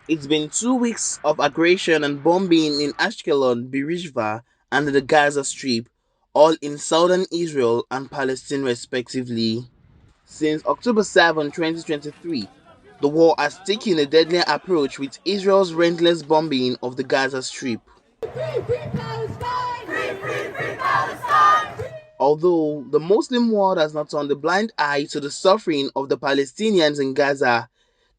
It's been 2 weeks of aggression and bombing in Ashkelon, Beersheba, and the Gaza Strip, all in southern Israel and Palestine respectively. Since October 7, 2023, the war has taken a deadlier approach with Israel's relentless bombing of the Gaza Strip. Although the Muslim world has not turned a blind eye to the suffering of the Palestinians in Gaza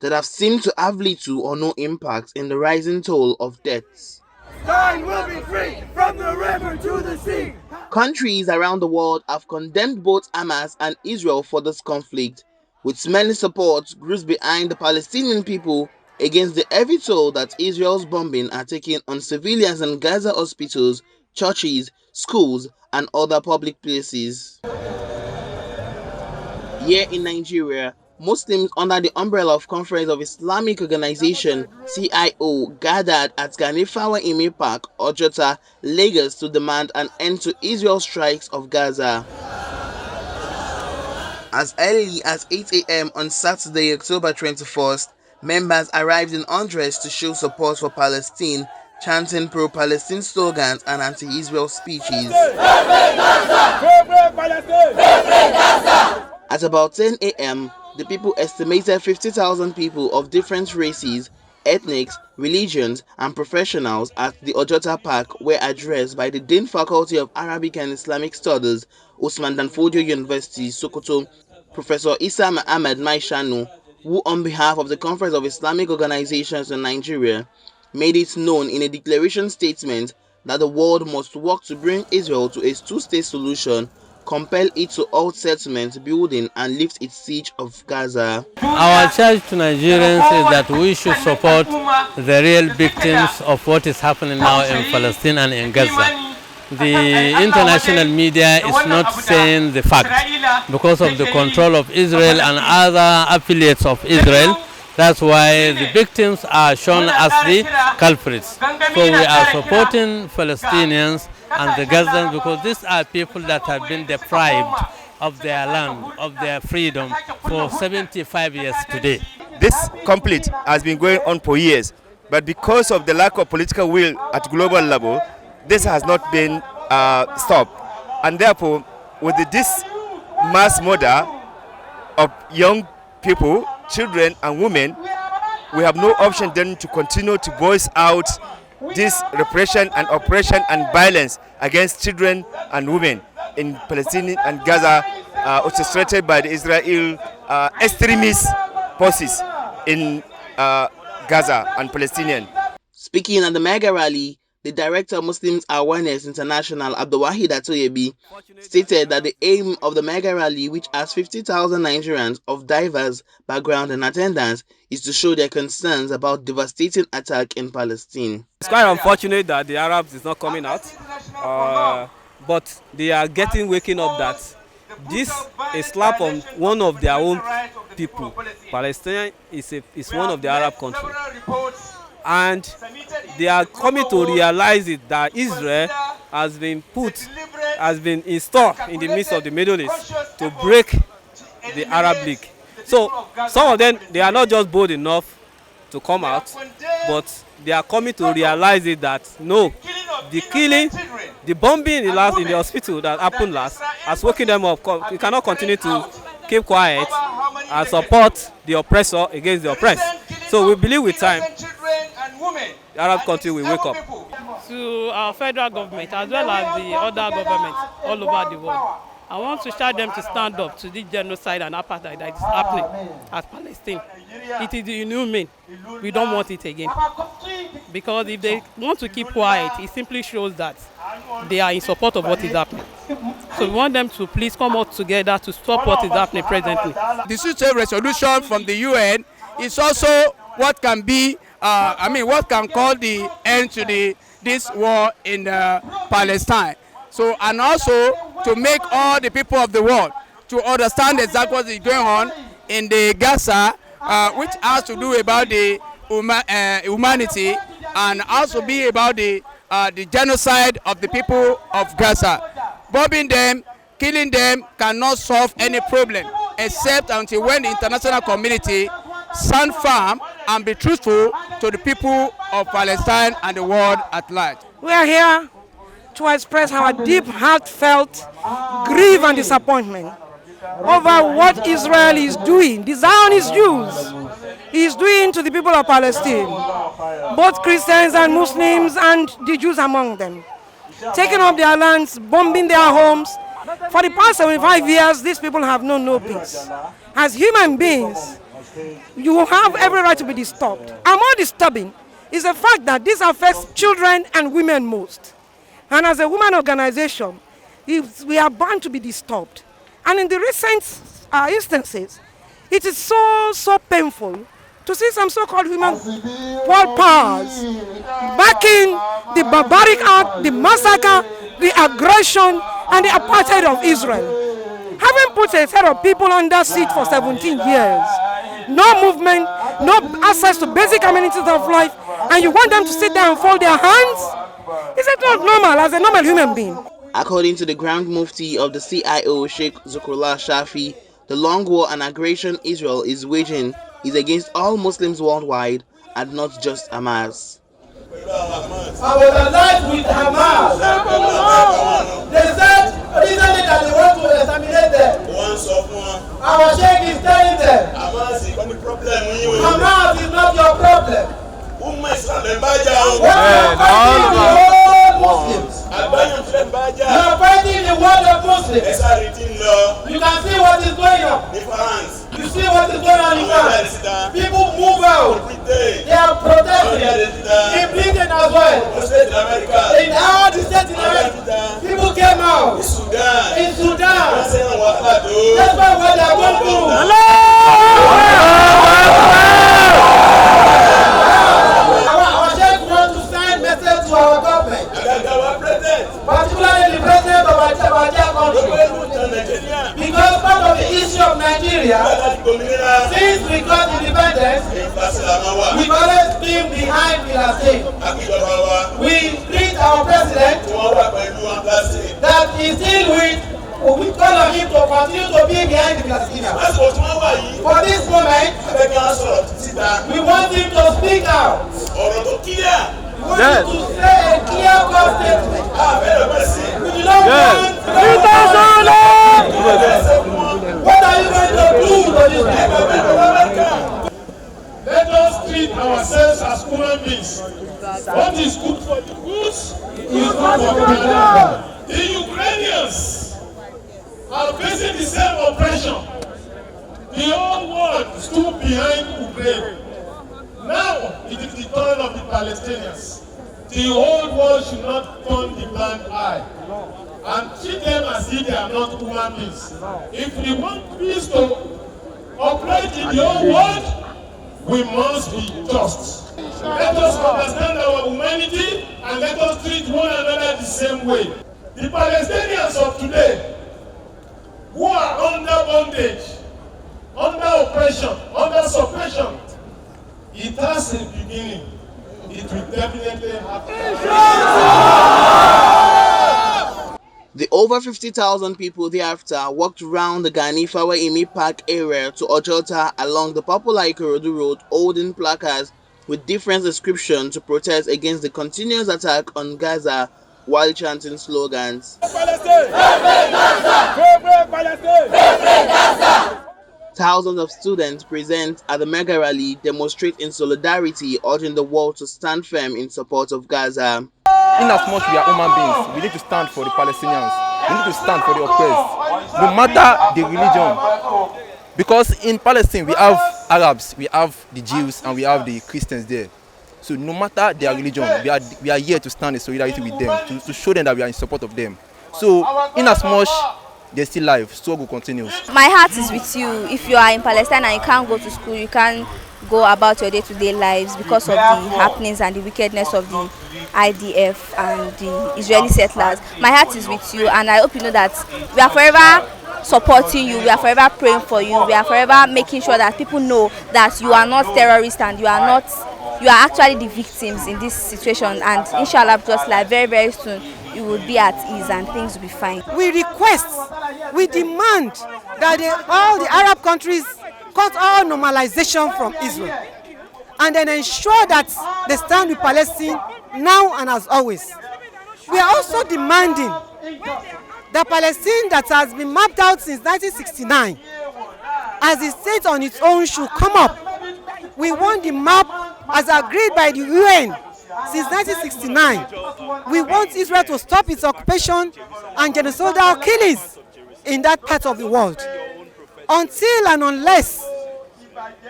that have seemed to have little or no impact in the rising toll of deaths. Palestine will be free from the river to the sea. Countries around the world have condemned both Hamas and Israel for this conflict, with many support groups behind the Palestinian people against the heavy toll that Israel's bombing are taking on civilians in Gaza hospitals, churches, schools, and other public places. Here in Nigeria, Muslims under the umbrella of Conference of Islamic Organization (CIO) gathered at Ganifawa Imi Park, Ojota, Lagos to demand an end to Israel's strikes of Gaza. As early as 8 a.m. on Saturday, October 21st, members arrived in hundreds to show support for Palestine, chanting pro-Palestine slogans and anti-Israel speeches. At about 10 a.m., the people estimated 50,000 people of different races, ethnics, religions, and professionals at the Ojota Park were addressed by the Dean Faculty of Arabic and Islamic Studies, Usman Danfodio University, Sokoto, Professor Issa Ahmed Maishanu, who on behalf of the Conference of Islamic Organizations in Nigeria, made it known in a declaration statement that the world must work to bring Israel to a two-state solution, compel it to halt settlement building, and lift its siege of Gaza. Our charge to Nigerians is that we should support the real victims of what is happening now in Palestine and in Gaza. The international media is not saying the fact because of the control of Israel and other affiliates of Israel. That's why the victims are shown as the culprits. So we are supporting Palestinians and the Gazans because these are people that have been deprived of their land, of their freedom for 75 years today. This conflict has been going on for years, but because of the lack of political will at global level, this has not been stopped. And therefore, with this mass murder of young people, children and women, we have no option then to continue to voice out this repression and oppression and violence against children and women in Palestine and Gaza, orchestrated by the Israel extremist forces in Gaza and Palestinian. Speaking at the mega rally, the director of Muslims Awareness International, Abdulwahid Atoyebi, stated that the aim of the mega rally, which has 50,000 Nigerians of diverse background and attendance, is to show their concerns about devastating attack in Palestine. It's quite unfortunate that the Arabs is not coming out, but they are waking up that this is slap on one of their own people. Palestine is one of the Arab countries. And they are coming to realize it that Israel has been installed in the midst of the Middle East to break the Arab League. So some of them, they are not just bold enough to come out, but they are coming to realize it that no, the killing, the bombing in the hospital that happened last has woken them up. We cannot continue to keep quiet and support the oppressor against the oppressed. So we believe with time, the Arab country will wake up. To our federal government as well as the other governments all over the world, I want to shout them to stand up to this genocide and apartheid that is happening at Palestine. It is inhumane. We don't want it again. Because if they want to keep quiet, it simply shows that they are in support of what is happening. So we want them to please come out together to stop what is happening presently. The such resolution from the UN is also what can be what can call the end to this war in Palestine. So, and also to make all the people of the world to understand exactly what is going on in the Gaza, which has to do about the humanity and also be about the genocide of the people of Gaza. Bombing them, killing them cannot solve any problem except until when the international community stand firm and be truthful to the people of Palestine and the world at large. We are here to express our deep, heartfelt grief and disappointment over what Israel is doing, the Zionist Jews is doing to the people of Palestine, both Christians and Muslims and the Jews among them, taking up their lands, bombing their homes. For the past 75 years, these people have known no peace. As human beings, you have every right to be disturbed. And more disturbing is the fact that this affects children and women most. And as a women organization, we are bound to be disturbed. And in the recent instances, it is so painful to see some so-called human world powers backing the barbaric act, the massacre, the aggression, and the apartheid of Israel. Having put a set of people under siege for 17 years, no movement, no access to basic amenities of life, and you want them to sit there and fold their hands? Is it not normal as a normal human being? According to the Grand Mufti of the CIO, Sheikh Zukrullah Shafi, the long war and aggression Israel is waging is against all Muslims worldwide and not just Hamas. I was alive with Hamas. They said recently that they want to exterminate them. Our Sheikh is telling them, Hamas is not your problem. Muslims. You are fighting the world of Muslims. You can see what is going on. You see what is going on in France. People move out. They are protesting. In Britain as well. In all the states in America. People came out. In Sudan. That's what they are going through. Our Sheikh wants to send message to our government. Particularly the president of our country. Because part of the issue of Nigeria, since we got independence, we've always been behind Palestine. We treat our president that is still we call on him to continue to be behind the Palestinians. For this moment, we want him to speak out. We want him to say a clear statement. We do not want what are you going to do to this people? Let us treat ourselves as human beings. What is good for the goose is good for the gander. The Ukrainians are facing the same oppression. The whole world stood behind Ukraine. Now it is the turn of the Palestinians. The whole world should not turn the blind eye and treat them as if they are not human beings. If we want peace to operate in the whole world, we must be just. Let us understand our humanity and let us treat one another the same way. The Palestinians of today, who are under bondage, under oppression, under suppression, it has a beginning. It will definitely happen. The over 50,000 people thereafter walked round the Gani Fawa Imi Park area to Ojota along the popular Ikorodu Road, holding placards with different inscriptions to protest against the continuous attack on Gaza while chanting slogans. Thousands of students present at the mega rally demonstrate in solidarity, urging the world to stand firm in support of Gaza. In as much we are human beings, we need to stand for the Palestinians. We need to stand for the oppressed, no matter the religion. Because in Palestine we have Arabs, we have the Jews, and we have the Christians there. So no matter their religion, we are here to stand in solidarity with them, to show them that we are in support of them. So in as much they're still alive, struggle continues. My heart is with you. If you are in Palestine and you can't go to school, you can't go about your day-to-day lives because of the happenings and the wickedness of the IDF and the Israeli settlers. My heart is with you, and I hope you know that we are forever supporting you, we are forever praying for you, we are forever making sure that people know that you are not terrorists and you are actually the victims in this situation, and inshallah just like very soon you will be at ease and things will be fine. We request, we demand that all the Arab countries cut all normalization from Israel. and then ensure that they stand with Palestine now and as always. We are also demanding that Palestine that has been mapped out since 1969 as a state on its own should come up. We want the map as agreed by the UN since 1969. We want Israel to stop its occupation and genocidal killings in that part of the world. Until and unless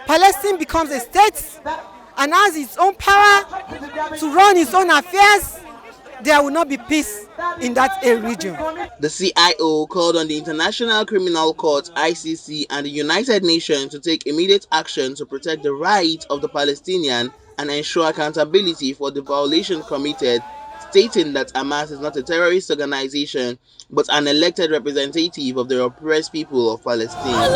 Palestine becomes a state and has its own power to run its own affairs, there will not be peace in that region. The CIO called on the International Criminal Court (ICC) and the United Nations to take immediate action to protect the rights of the Palestinian and ensure accountability for the violation committed, stating that Hamas is not a terrorist organization but an elected representative of the oppressed people of Palestine.